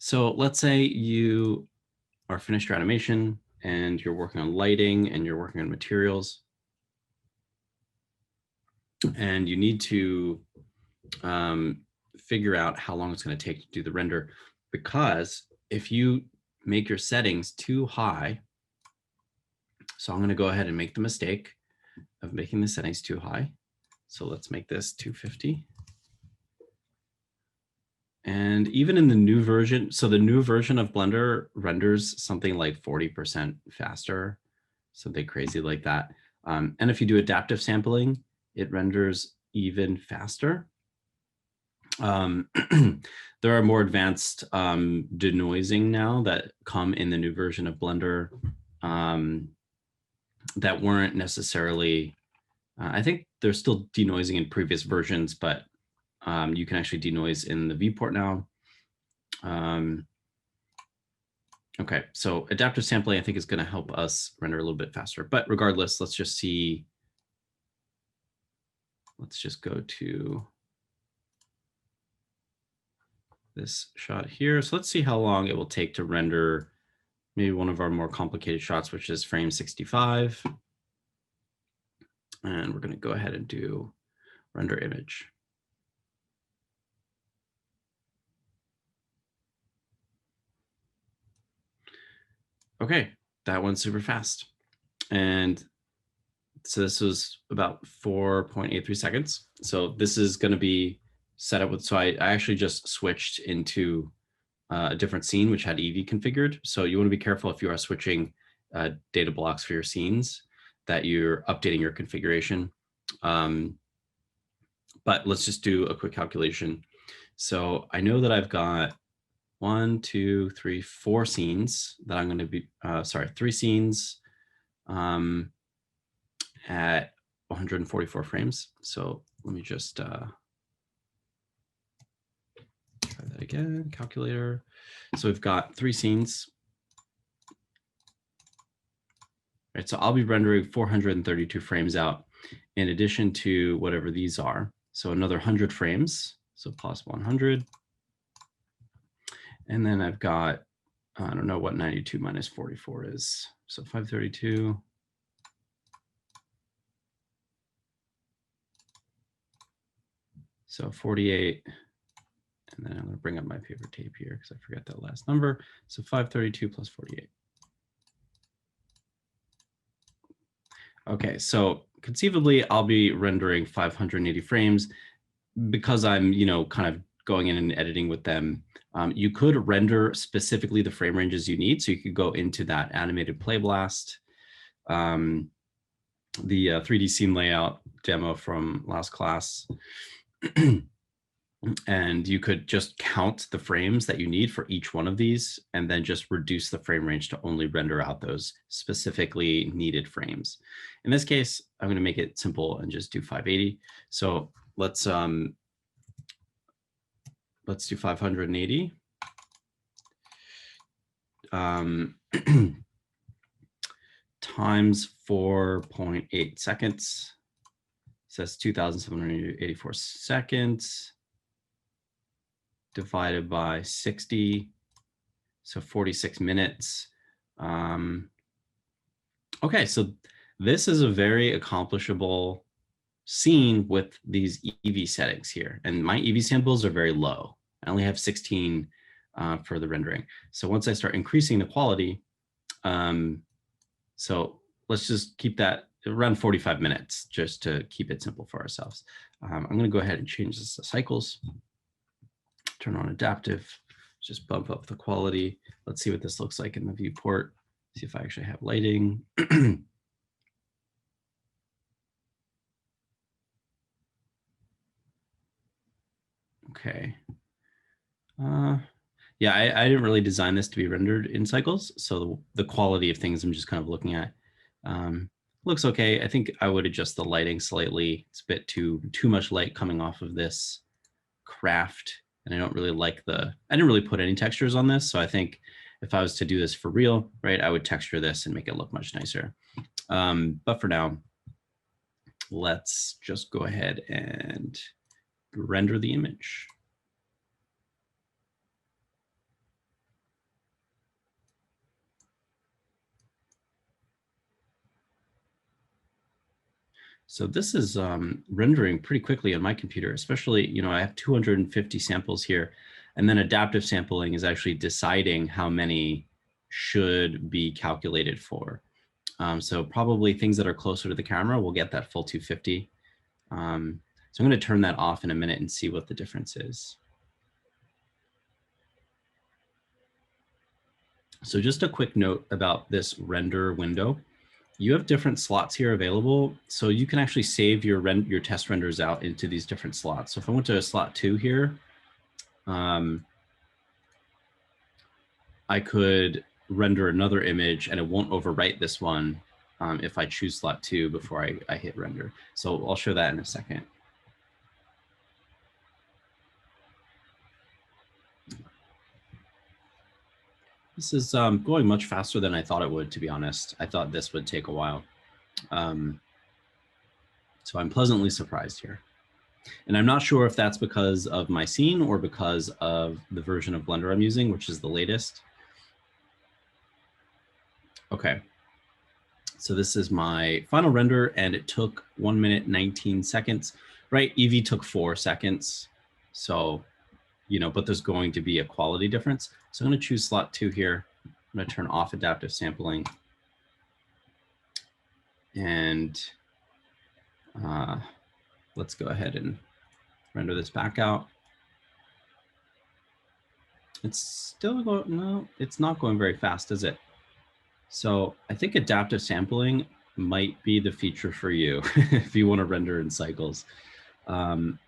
So let's say you are finished your animation and you're working on lighting and you're working on materials, and you need to figure out how long it's going to take to do the render, because if you make your settings too high, so I'm going to go ahead and make the mistake of making the settings too high. So let's make this 250. And even in the new version, so the new version of Blender renders something like 40% faster, something crazy like that. And if you do adaptive sampling, it renders even faster. There are more advanced denoising now that come in the new version of Blender that weren't necessarily, I think there's still denoising in previous versions, but you can actually denoise in the viewport now. Okay, so adaptive sampling, I think, is going to help us render a little bit faster. But regardless, let's just see. Let's just go to this shot here. So let's see how long it will take to render maybe one of our more complicated shots, which is frame 65. And we're going to go ahead and do render image. Okay, that went super fast. And so this was about 4.83 seconds. So this is going to be set up with, so I actually just switched into a different scene, which had Eevee configured. So you want to be careful if you are switching data blocks for your scenes, that you're updating your configuration. But let's just do a quick calculation. So I know that I've got 1, 2, 3, 4 scenes that I'm going to be, 3 scenes at 144 frames. So let me just try that again, calculator. So we've got 3 scenes. Right, so I'll be rendering 432 frames out in addition to whatever these are. So another 100 frames, so plus 100. And then I've got, I don't know what 92 minus 44 is. So 532. So 48. And then I'm going to bring up my paper tape here because I forgot that last number. So 532 plus 48. Okay, so conceivably, I'll be rendering 580 frames because I'm, kind of going in and editing with them. You could render specifically the frame ranges you need. So you could go into that animated play blast, the 3D scene layout demo from last class. And you could just count the frames that you need for each one of these, and then just reduce the frame range to only render out those specifically needed frames. In this case, I'm going to make it simple and just do 580. So let's do 580. Times 4.8 seconds. So that's 2,784 seconds. Divided by 60, so 46 minutes. Okay, so this is a very accomplishable scene with these Eevee settings here. And my Eevee samples are very low. I only have 16 for the rendering. So once I start increasing the quality, so let's just keep that around 45 minutes just to keep it simple for ourselves. I'm going to go ahead and change this to cycles. Turn on adaptive, just bump up the quality. Let's see what this looks like in the viewport. See if I actually have lighting. Okay. Yeah, I didn't really design this to be rendered in cycles. So the quality of things I'm just kind of looking at looks okay. I think I would adjust the lighting slightly. It's a bit too much light coming off of this craft. And I don't really like I didn't really put any textures on this. So I think if I was to do this for real, right, I would texture this and make it look much nicer. But for now, let's just go ahead and render the image. So this is rendering pretty quickly on my computer, especially, you know, I have 250 samples here, and then adaptive sampling is actually deciding how many should be calculated for. So probably things that are closer to the camera will get that full 250. So I'm going to turn that off in a minute and see what the difference is. So just a quick note about this render window. You have different slots here available, so you can actually save your test renders out into these different slots. So if I went to slot 2 here, I could render another image and it won't overwrite this one if I choose slot 2 before I hit render. So I'll show that in a second. This is going much faster than I thought it would, to be honest. I thought this would take a while. So I'm pleasantly surprised here. And I'm not sure if that's because of my scene or because of the version of Blender I'm using, which is the latest. Okay. So this is my final render, and it took 1 minute, 19 seconds, right? Eevee took 4 seconds. So, you know, but there's going to be a quality difference. So I'm going to choose slot 2 here. I'm going to turn off adaptive sampling. And let's go ahead and render this back out. It's still going, no, it's not going very fast, is it? So I think adaptive sampling might be the feature for you if you want to render in cycles. So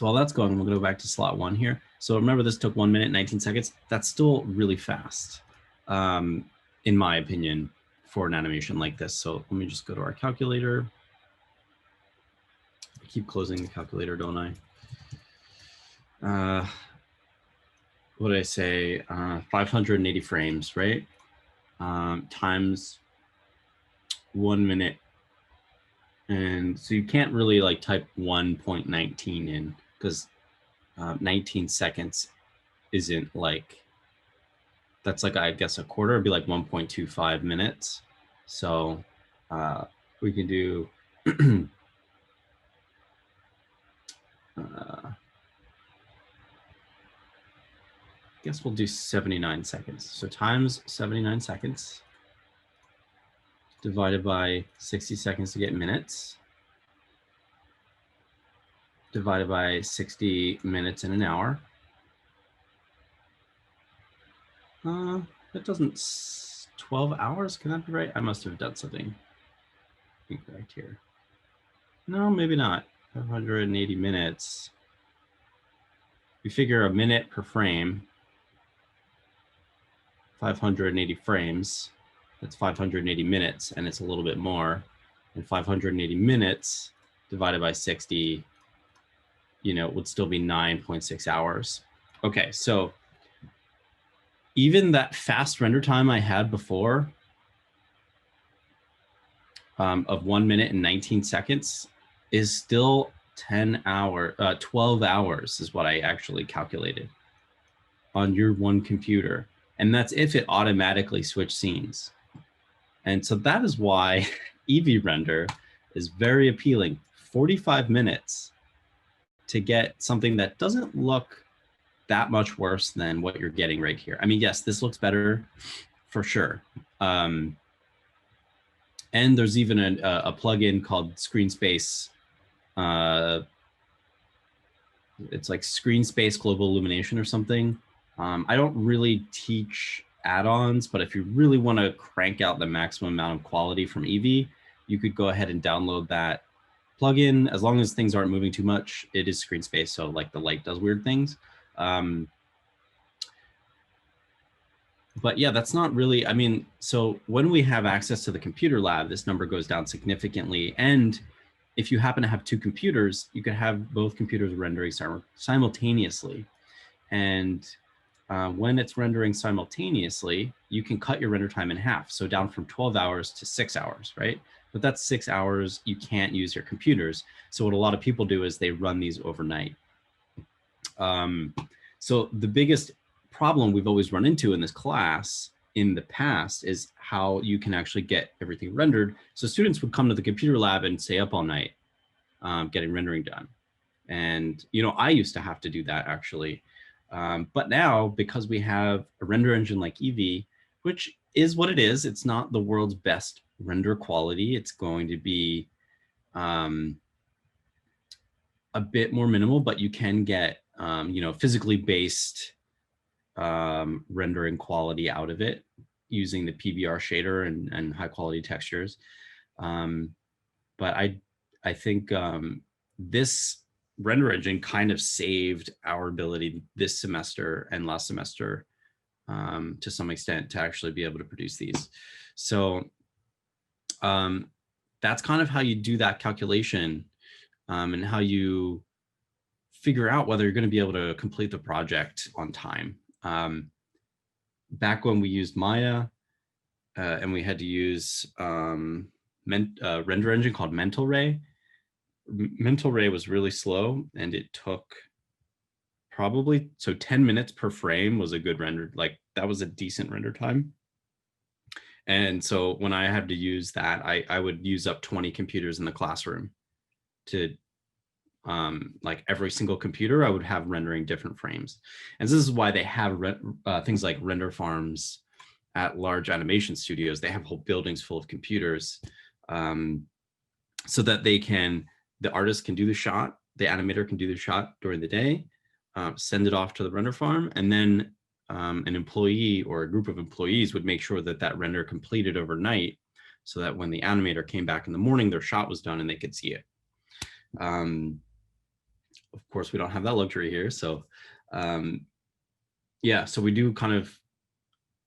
while that's going, we'll go back to slot 1 here. So remember, this took 1 minute, 19 seconds. That's still really fast, in my opinion, for an animation like this. So let me just go to our calculator. I keep closing the calculator, don't I? What did I say? 580 frames, right? Times 1 minute. And so you can't really like type 1.19 in, because 19 seconds isn't like, that's like, I guess a quarter would be like 1.25 minutes. So we can do I guess we'll do 79 seconds. So times 79 seconds divided by 60 seconds to get minutes, divided by 60 minutes in an hour. That doesn't, 12 hours, can that be right? I must have done something incorrect here. No, maybe not. 580 minutes. We figure a minute per frame, 580 frames, that's 580 minutes, and it's a little bit more. And 580 minutes divided by 60, you know, would still be 9.6 hours. Okay, so even that fast render time I had before of 1 minute and 19 seconds is still 12 hours is what I actually calculated on your one computer. And that's if it automatically switched scenes. And so that is why Eevee render is very appealing. 45 minutes to get something that doesn't look that much worse than what you're getting right here. I mean, yes, this looks better for sure. And there's even a plugin called Screen Space. It's like Screen Space Global Illumination or something. I don't really teach add-ons, but if you really want to crank out the maximum amount of quality from Eevee, you could go ahead and download that plugin. As long as things aren't moving too much, it is screen space, so like the light does weird things. But yeah, that's not really, I mean, so when we have access to the computer lab, this number goes down significantly. And if you happen to have 2 computers, you could have both computers rendering simultaneously. And when it's rendering simultaneously, you can cut your render time in half. So down from 12 hours to 6 hours, right? But that's 6 hours you can't use your computers. So what a lot of people do is they run these overnight. So the biggest problem we've always run into in this class in the past is how you can actually get everything rendered. So students would come to the computer lab and stay up all night getting rendering done. And, you know, I used to have to do that actually. But now, because we have a render engine like Eevee, which is what it is, it's not the world's best render quality. It's going to be a bit more minimal, but you can get, you know, physically based rendering quality out of it using the PBR shader and high quality textures. But I think this render engine kind of saved our ability this semester and last semester to some extent to actually be able to produce these. So that's kind of how you do that calculation and how you figure out whether you're going to be able to complete the project on time. Back when we used Maya and we had to use render engine called Mental Ray. Mental Ray was really slow, and it took probably 10 minutes per frame was a good render. Like that was a decent render time. And so when I had to use that, I would use up 20 computers in the classroom to like every single computer I would have rendering different frames. And this is why they have things like render farms at large animation studios. They have whole buildings full of computers so that the artist can do the shot, the animator can do the shot during the day, send it off to the render farm, and then an employee or a group of employees would make sure that that render completed overnight so that when the animator came back in the morning, their shot was done and they could see it. Of course, we don't have that luxury here. So yeah, so we do kind of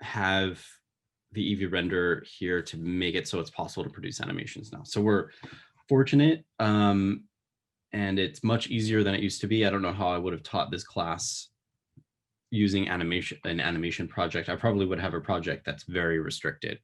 have the Eevee render here to make it so it's possible to produce animations now. So we're fortunate and it's much easier than it used to be. I don't know how I would have taught this class using an animation project. I probably would have a project that's very restricted.